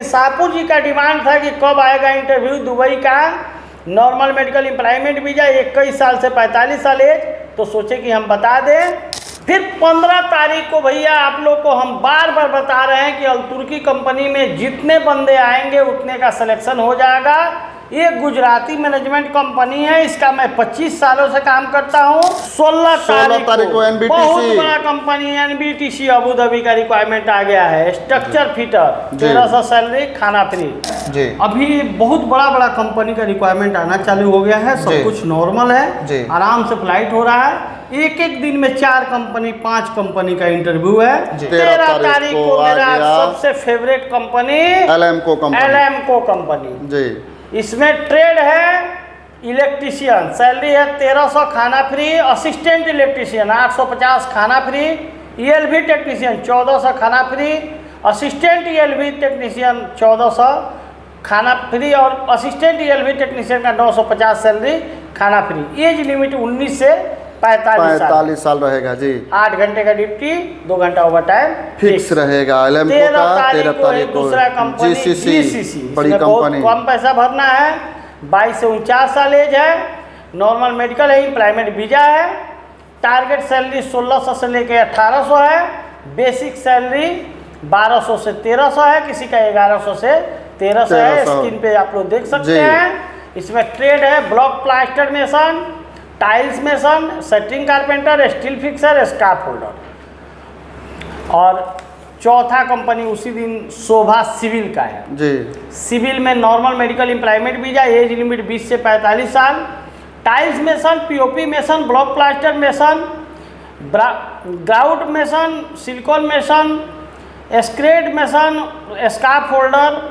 शाहपुर जी का डिमांड था कि कब आएगा इंटरव्यू दुबई का, नॉर्मल मेडिकल एम्प्लॉयमेंट वीज़ा 21 साल से 45 साल एज, तो सोचे कि हम बता दें। फिर 15 तारीख को भैया आप लोग को हम बार बार बता रहे हैं कि अल तुर्की कंपनी में जितने बंदे आएंगे उतने का सिलेक्शन हो जाएगा। ये गुजराती मैनेजमेंट कंपनी है, इसका मैं 25 सालों से काम करता हूँ। 16 तारीख को NBTC, बहुत बड़ा कंपनी है NBTC अबू धाबी का रिक्वायरमेंट आ गया है। स्ट्रक्चर फिटर 1300 सैलरी, खाना फ्री जी। अभी बहुत बड़ा कंपनी का रिक्वायरमेंट आना चालू हो गया है, सब कुछ नॉर्मल है, आराम से फ्लाइट हो रहा है। एक दिन में 4 कंपनी 5 कंपनी का इंटरव्यू है। 13 तारीख को मेरा सबसे फेवरेट कंपनी LMCO कंपनी जी। इसमें ट्रेड है इलेक्ट्रीशियन, सैलरी है 1300, खाना फ्री। असिस्टेंट इलेक्ट्रीशियन 850, खाना फ्री। ELV टेक्नीशियन 1400, खाना फ्री। असिस्टेंट ELV टेक्नीशियन 1400, खाना फ्री। और असिस्टेंट ELV टेक्नीशियन का 950 सैलरी, खाना फ्री। एज लिमिट 19 से 45 साल रहेगा जी। 8 घंटे का ड्यूटी, 2 घंटा ओवर टाइम फिक्स रहेगा। 13 तारीख को दूसरा कंपनी GCC, बड़ी कंपनी, कम पैसा भरना है। 22 से 49 साल एज है, नॉर्मल मेडिकल है, एम्प्लॉयमेंट वीजा है। टारगेट सैलरी 1600 से लेके 1800 है। बेसिक सैलरी 1200 से 1300 है, किसी का 1100 से 1300 है। स्क्रीन पे आप लोग देख सकते हैं। इसमें ट्रेड है block plaster mason, tiles mason, shuttering carpenter, steel fixer, scarf holder. और चौथा कंपनी उसी दिन शोभा सिविल का है जी। सिविल में normal medical employment visa, age limit 20 से 45 साल। Tiles mason, POP mason, block plaster mason, grout mason, silicone mason, screed mason, scarf holder,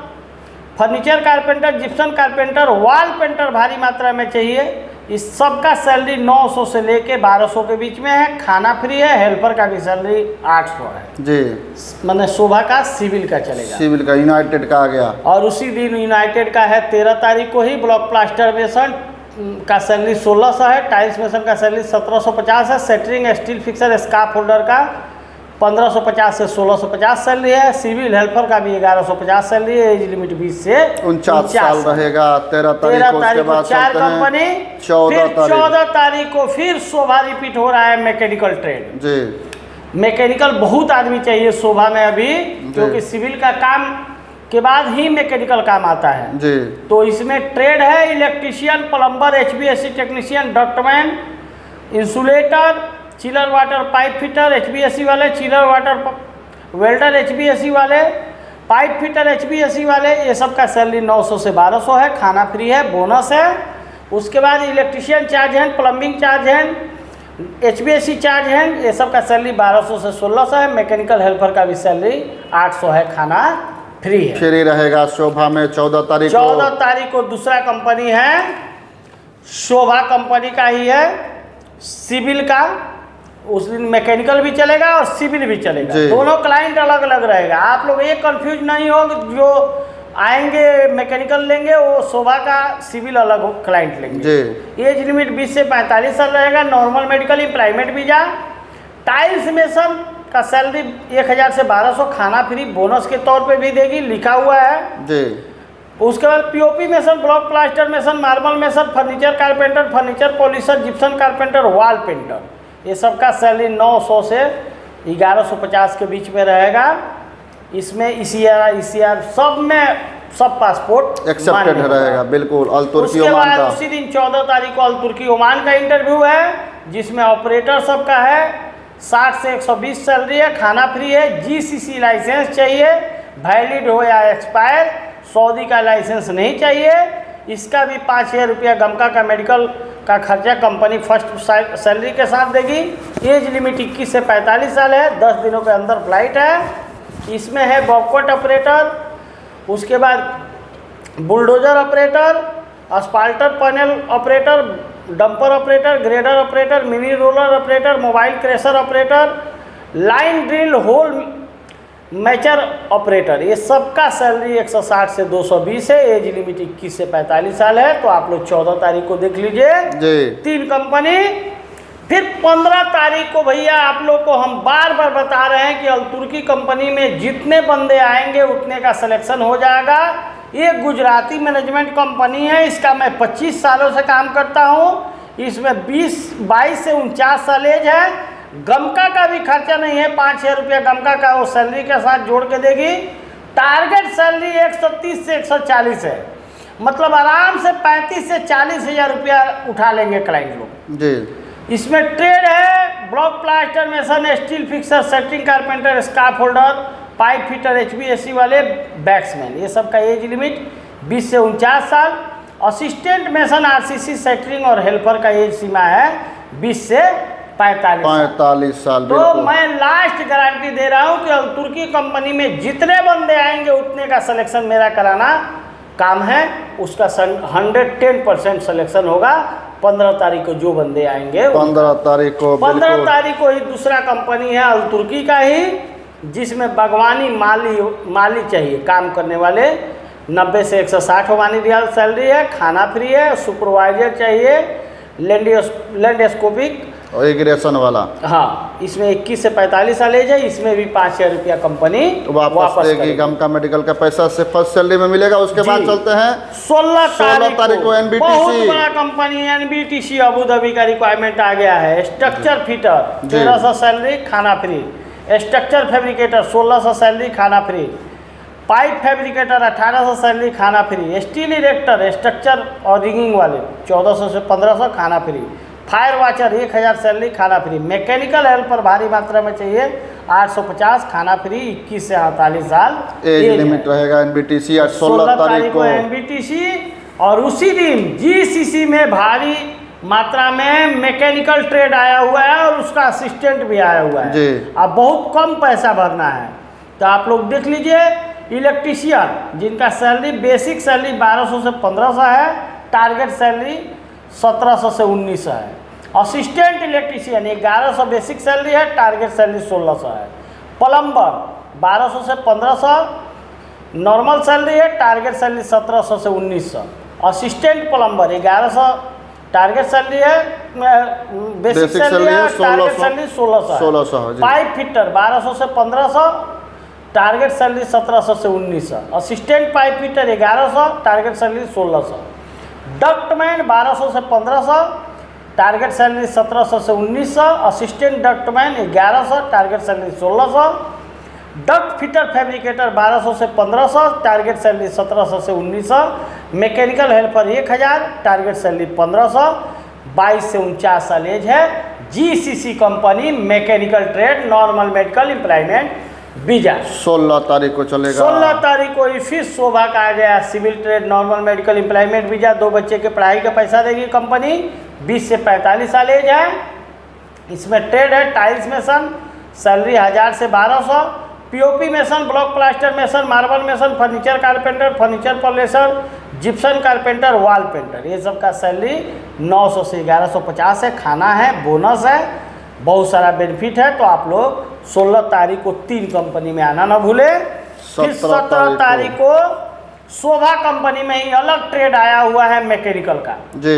furniture carpenter, gypsum carpenter, wall painter भारी मात्रा में चाहिए। इस सब का सैलरी 900 से लेके 1200 के बीच में है। खाना फ्री है। हेल्पर का भी सैलरी 800 है जी। मैंने शोभा का सिविल का चलेगा, सिविल का यूनाइटेड का आ गया। और उसी दिन यूनाइटेड का है 13 तारीख को ही। ब्लॉक प्लास्टर मेसन का सैलरी 1600 है। टाइल्स मेसन का सैलरी 1750 है। सेटरिंग, स्टील फिक्सर, स्कार्फ होल्डर का 1550 से 1650 सैलरी है। सिविल हेल्पर का भी 1150 सैलरी है। एज लिमिट 20 से 49 साल रहेगा। 13 तारीख को 4 कंपनी। 14 तारीख को फिर शोभा रिपीट हो रहा है मैकेनिकल ट्रेड जी। मैकेनिकल बहुत आदमी चाहिए शोभा में अभी, क्योंकि सिविल का काम के बाद ही मैकेनिकल काम आता है जी। तो इसमें ट्रेड है electrician, plumber, HVAC technician, ductman, insulator, chiller water pipe fitter HVAC वाले, चिलर वाटर वेल्डर HVAC वाले, पाइप फिटर HVAC वाले, ये सब का सैलरी 900 से 1200 है। खाना फ्री है, बोनस है। उसके बाद electrician charge hand, plumbing charge hand, HVAC charge hand, ये सब का सैलरी 1200 से 1600 है। मैकेनिकल हेल्पर का भी सैलरी 800 है। खाना फ्री है, फ्री रहेगा। शोभा में 14 तारीख को दूसरा कंपनी है, शोभा कंपनी का ही है, सिविल का। उस दिन मैकेनिकल भी चलेगा और सिविल भी चलेगा, दोनों क्लाइंट अलग अलग रहेगा। आप लोग एक कंफ्यूज नहीं हो, जो आएंगे मैकेनिकल लेंगे वो शोभा का, सिविल अलग क्लाइंट लेंगे। एज लिमिट 20 से 45 साल रहेगा। Normal medical employment visa. Tiles mason का सैलरी 1000 से 1200, खाना फ्री, बोनस के तौर पे भी देगी, लिखा हुआ है जी। उसके बाद POP mason, block plaster mason, marble mason, furniture carpenter, furniture polisher, Gipson carpenter, wall painter, ये सब का सैलरी 900 से 1150 के बीच में रहेगा। इसमें ECR सब में सब पासपोर्ट एक्सेप्टेड रहेगा, बिल्कुल। अल तुर्की ओमान का उसी दिन 14 तारीख को अल तुर्की ओमान का इंटरव्यू है, जिसमें ऑपरेटर सबका है। 60 से 120 सैलरी है। खाना फ्री है। GCC लाइसेंस चाहिए, वैलिड हो या एक्सपायर। सऊदी का लाइसेंस नहीं चाहिए। इसका भी 5000 रुपया गमका का मेडिकल का खर्चा कंपनी फर्स्ट सैलरी के साथ देगी। एज लिमिट 21 से 45 साल है। 10 दिनों के अंदर फ्लाइट है। इसमें है बॉबकट ऑपरेटर, उसके बाद bulldozer operator, asphalter panel operator, dumper operator, grader operator, mini roller operator, mobile crusher operator, line drill hole matcher operator, ये सबका सैलरी 160 से 220 है। एज लिमिट 21 से 45 साल है। तो आप लोग 14 तारीख को देख लीजिए। 3 कंपनी फिर 15 तारीख को भैया आप लोग को हम बार बार बता रहे हैं कि अल-तुर्की कंपनी में जितने बंदे आएंगे उतने का सिलेक्शन हो जाएगा। ये गुजराती मैनेजमेंट कंपनी है, इसका मैं 25 सालों से काम करता हूँ। इसमें 22 से 49 साल एज है। गमका का भी खर्चा नहीं है, 5-6 रुपया गमका का वो सैलरी के साथ जोड़ के देगी। टारगेट सैलरी 130 से 140 है, मतलब आराम से 35 से 40 हज़ार रुपया उठा लेंगे क्लाइंट लोग जी। इसमें ट्रेड है block plaster mason, steel fixer, setting carpenter, scarf holder, pipe fitter, HVAC वाले, बैट्समैन, ये सब का एज लिमिट 20 से 49 साल। असिस्टेंट मेसन, RCC, सेटरिंग और हेल्पर का एज सीमा है 20 से 45 साल। तो मैं लास्ट गारंटी दे रहा हूँ कि अल-तुर्की कंपनी में जितने बंदे आएंगे उतने का सिलेक्शन मेरा कराना काम है। उसका 110% सिलेक्शन होगा। 15 तारीख को जो बंदे आएंगे 15 तारीख को ही दूसरा कंपनी है अल-तुर्की का ही, जिसमें बागवानी माली चाहिए काम करने वाले। 90 से 160 ओमानी रियाल सैलरी है, खाना फ्री है, सुपरवाइजर चाहिए, लैंडस्कोपिक और इरिगेशन वाला। हाँ, इसमें 21 से 45 साल एज है। इसमें भी 5,000 रुपया कंपनी वापस देगी। गमका मेडिकल का पैसा से फर्स्ट सैलरी में मिलेगा। उसके बाद चलते हैं 16 तारीख को NBTC, बहुत बड़ा कंपनी NBTC अबू धाबी का रिक्वायरमेंट आ गया है। स्ट्रक्चर फिटर 1300 सैलरी, खाना फ्री। स्ट्रक्चर फैब्रिकेटर 1600 सैलरी, खाना फ्री। पाइप फैब्रिकेटर 1800 सैलरी, खाना फ्री। स्टील इरेक्टर, स्ट्रक्चर और रिगिंग वाले 1400 से 1500, खाना फ्री। फायर वाचर 1000 सैलरी, खाना फ्री। मैकेनिकल हेल्पर भारी मात्रा में चाहिए 850, खाना फ्री। 21 से 48 साल एज लिमिट रहेगा। NBTC 16 तारीख को NBTC, और उसी दिन GCC में भारी मात्रा में मैकेनिकल ट्रेड आया हुआ है और उसका असिस्टेंट भी आया हुआ है जी। अब बहुत कम पैसा भरना है, तो आप लोग देख लीजिए। इलेक्ट्रीशियन जिनका सैलरी बेसिक सैलरी 1200 से 1500 है, टारगेट सैलरी 1700 से 1900 है। असिस्टेंट इलेक्ट्रीशियन 1100 बेसिक सैलरी है, टारगेट सैलरी 1600 है। प्लम्बर 1200 से 1500 नॉर्मल सैलरी है, टारगेट सैलरी 1700 से 1900। असिस्टेंट प्लम्बर 1100 टारगेट सैलरी है, बेसिक सैलरी है, टारगेट सैलरी 1600। पाइप फिटर 1200 से 1500, टारगेट सैलरी 1700 से 1900। Assistant pipe fitter 1100, target salary 1600। Ductman 1200 से 1500, टारगेट सैलरी 1700 से 1900। Assistant ductman 1100, target salary 1600। Duct fitter fabricator 1200 से 1500, target salary 1700 से 1900। Mechanical helper 1000, target salary 1500। 22 से 49 साल एज है। GCC company mechanical trade, normal medical employment visa 16 तारीख को चलेगा। 16 तारीख को फिर शोभा का आ गया civil trade, normal medical employment visa. 2 बच्चे के पढ़ाई का पैसा देगी कंपनी। 20 से 45 साल एज है। इसमें ट्रेड है टाइल्स मेसन, सैलरी 1000 से 1200। POP mason, block plaster mason, marble mason, furniture carpenter, furniture polisher, Gipson carpenter, wall painter, ये सब का सैलरी 900 से 1150 है। खाना है, बोनस है, बहुत सारा बेनिफिट है। तो आप लोग 16 तारीख को 3 कंपनी में आना ना भूले। फिर 17 तारीख को शोभा कंपनी में ही अलग ट्रेड आया हुआ है मैकेनिकल का जी।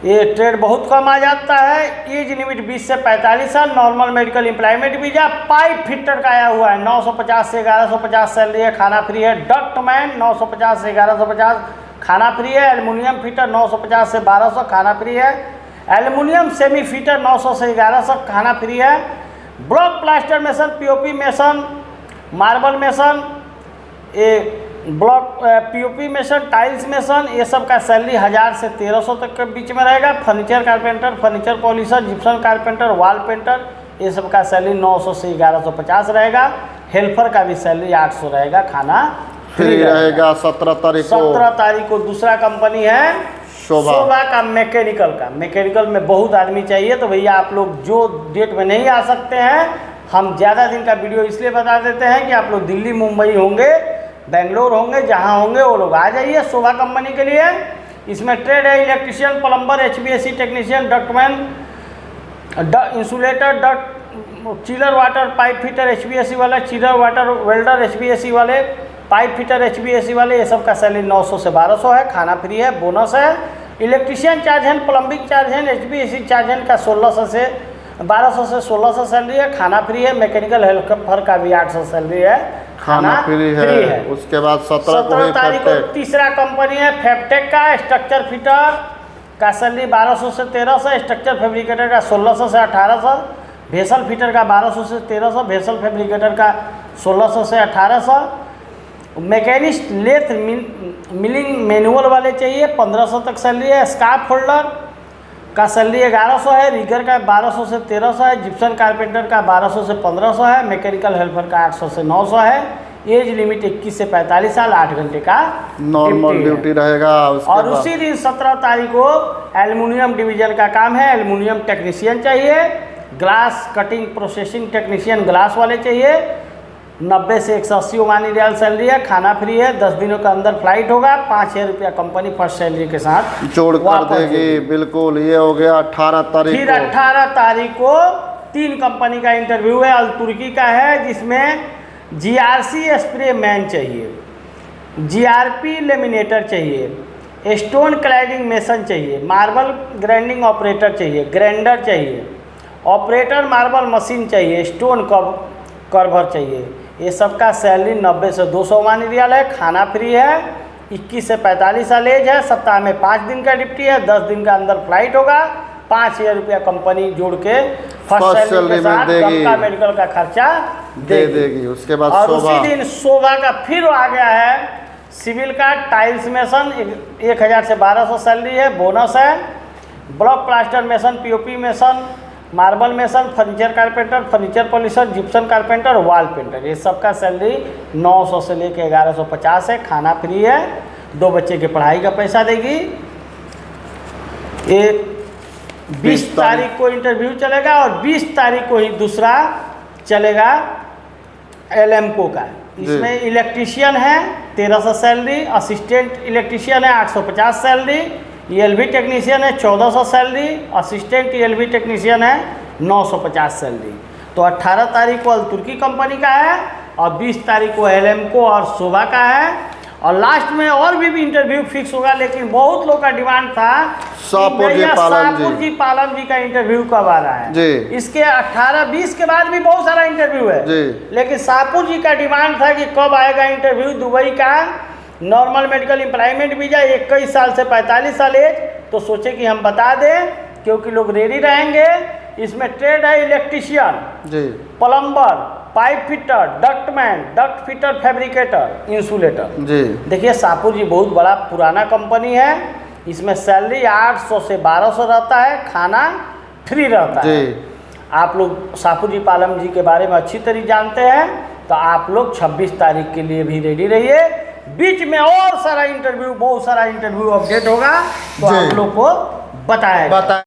ये ट्रेड बहुत कम आ जाता है। एज लिमिट 20 से 45 साल, normal medical employment visa. Pipe fitter का आया हुआ है 950 से 1150 सैलरी है, खाना फ्री है। डक्टमैन 950 से 1150, खाना फ्री है। एल्युमिनियम फिटर 950 से 1200, खाना फ्री है। एल्युमिनियम सेमी फिटर 900 से 1100, खाना फ्री है। Block plaster mason, POP mason, marble mason, ये block POP mason, tiles mason, ये सब का सैलरी 1000 से 1300 तक के बीच में रहेगा। Furniture carpenter, furniture polisher, Gipson carpenter, wall painter, ये सब का सैलरी 900 से 1150 रहेगा। हेल्पर का भी सैलरी 800 रहेगा, खाना फ्री रहेगा। 17 तारीख को दूसरा कंपनी है शोभा का मैकेनिकल में बहुत आदमी चाहिए। तो भैया आप लोग जो डेट में नहीं आ सकते हैं, हम ज़्यादा दिन का वीडियो इसलिए बता देते हैं कि आप लोग दिल्ली, मुंबई होंगे, बेंगलोर होंगे, जहां होंगे वो लोग आ जाइए शोभा कंपनी के लिए। इसमें ट्रेड है electrician, plumber, HVAC technician, ductman, insulator, duct chiller water, pipe fitter HVAC वाला, चिलर वाटर वेल्डर HVAC वाले, पाइप फिटर HVAC वाले, ये सब का सैलरी 900 से 1200 है। खाना फ्री है, बोनस है। Electrician charge hand, plumbing charge hand, HVAC charge hand का 1200 से 1200 सैलरी है, खाना फ्री है। मैकेनिकल हेल्पर का भी 800 सैलरी है, खाना फ्री है। उसके बाद 17 तारीख को तीसरा कंपनी है फैबटेक का। स्ट्रक्चर फिटर का सैलरी 1200 से 1300, स्ट्रक्चर फैब्रिकेटर का 1600 से 1800, भेसल फिटर का 1200 से 1300, भेसल फैब्रिकेटर का 1600 से 1800। मैकेनिस्ट लेथ मिलिंग मैनुअल वाले चाहिए 1500 तक सैलरी है। स्काफ होल्डर का सैलरी 1100 है, रिगर का 1200 से 1300 है, जिप्सन कारपेंटर का 1200 से 1500 है, मैकेनिकल हेल्पर का 800 से 900 है। एज लिमिट 21 से 45 साल, 8 घंटे का नॉर्मल ड्यूटी रहेगा। और उसी दिन 17 तारीख को एल्युमिनियम डिवीजन का काम है। एल्युमिनियम टेक्नीशियन चाहिए, glass cutting processing technician glass वाले चाहिए। 90 से 180 ओमानी रियाल सैलरी है, खाना फ्री है, 10 दिनों के अंदर फ्लाइट होगा। 5000 रुपया कंपनी फर्स्ट सैलरी के साथ जोड़ कर देगी। बिल्कुल, ये हो गया 18 तारीख। फिर 18 तारीख को 3 कंपनी का इंटरव्यू है। अल तुर्की का है, जिसमें GRC स्प्रे मैन चाहिए, GRP लेमिनेटर चाहिए, स्टोन क्लाइडिंग मेसन चाहिए, मार्बल ग्राइंडिंग ऑपरेटर चाहिए, ग्राइंडर चाहिए, ऑपरेटर मार्बल मशीन चाहिए, स्टोन कर्वर चाहिए। ये सबका सैलरी 90 से 200 ओमानी रियाल है, खाना फ्री है, 21 से 45 साल एज है, सप्ताह में 5 दिन का ड्यूटी है, 10 दिन का अंदर फ्लाइट होगा। 5000 रुपया कंपनी जोड़ के फर्स्ट सैलरी के साथ सबका मेडिकल का खर्चा दे देगी। उसके बाद और उसी दिन शोभा का फिर आ गया है सिविल का टाइल्स मेसन, 1000 से 1200 सैलरी है, बोनस है। Block plaster mason, POP mason, marble mason, furniture carpenter, furniture polisher, Gipson carpenter, wall painter, ये सबका सैलरी 900 से लेकर 1150 है, खाना फ्री है, 2 बच्चे के पढ़ाई का पैसा देगी। ये 20 तारीख को इंटरव्यू चलेगा और 20 तारीख को ही दूसरा चलेगा LMCO का। इसमें इलेक्ट्रीशियन है 1300 सैलरी, असिस्टेंट इलेक्ट्रीशियन है 850 सैलरी, ELV टेक्नीशियन है 1400 सैलरी, असिस्टेंट ELV टेक्नीशियन है 950 सैलरी। तो 18 तारीख को अल तुर्की कंपनी का है और 20 तारीख को LMCO और शोभा का है। और लास्ट में और भी इंटरव्यू फिक्स होगा, लेकिन बहुत लोग का डिमांड था सापुर जी पालम जी का इंटरव्यू कब आ रहा है। इसके 18-20 के बाद भी बहुत सारा इंटरव्यू है, लेकिन सापुर जी का डिमांड था कि कब आएगा इंटरव्यू। दुबई का नॉर्मल मेडिकल एम्प्लॉयमेंट वीजा 21 साल से 45 साल एज, तो सोचे कि हम बता दें क्योंकि लोग रेडी रहेंगे। इसमें ट्रेड है electrician, plumber, pipe fitter, ductman, duct fitter, fabricator, insulator. देखिए सापुर जी बहुत बड़ा पुराना कंपनी है। इसमें सैलरी 800 से 1200 रहता है, खाना फ्री रहता है। आप लोग सापुर जी पालम जी के बारे में अच्छी तरह जानते हैं, तो आप लोग 26 तारीख के लिए भी रेडी रहिए। बीच में और सारा इंटरव्यू, बहुत सारा इंटरव्यू अपडेट होगा, तो आप लोग को बताएगा।